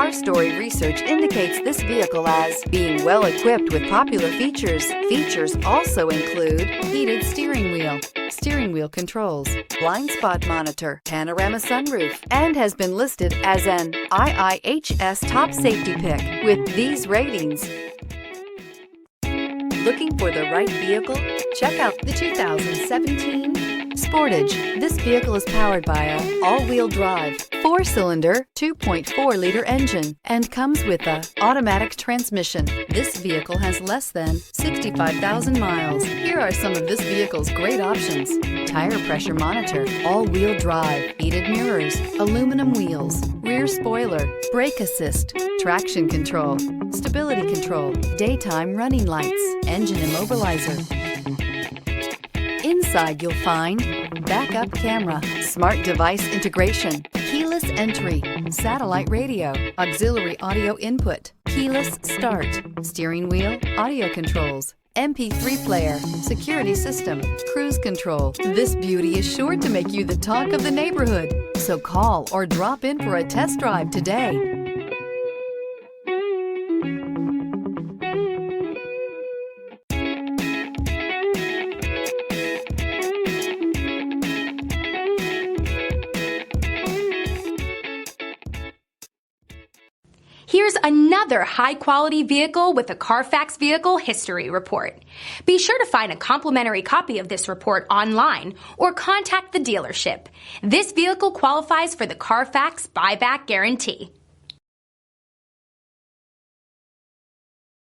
Car Story research indicates this vehicle as being well equipped with popular features. Features also include heated steering wheel controls, blind spot monitor, panoramic sunroof, and has been listed as an IIHS top safety pick with these ratings. Looking for the right vehicle? Check out the 2017 Sportage. This vehicle is powered by a all-wheel drive, 4-cylinder, 2.4-liter engine and comes with a automatic transmission. This vehicle has less than 65,000 miles. Here are some of this vehicle's great options: tire pressure monitor, all-wheel drive, heated mirrors, aluminum wheels, rear spoiler, brake assist, traction control, stability control, daytime running lights, engine immobilizer. Inside you'll find backup camera, smart device integration, keyless entry, satellite radio, auxiliary audio input, keyless start, steering wheel audio controls, MP3 player, security system, cruise control. This beauty is sure to make you the talk of the neighborhood. So call or drop in for a test drive today. Here's another high-quality vehicle with a Carfax Vehicle History Report. Be sure to find a complimentary copy of this report online or contact the dealership. This vehicle qualifies for the Carfax Buyback Guarantee.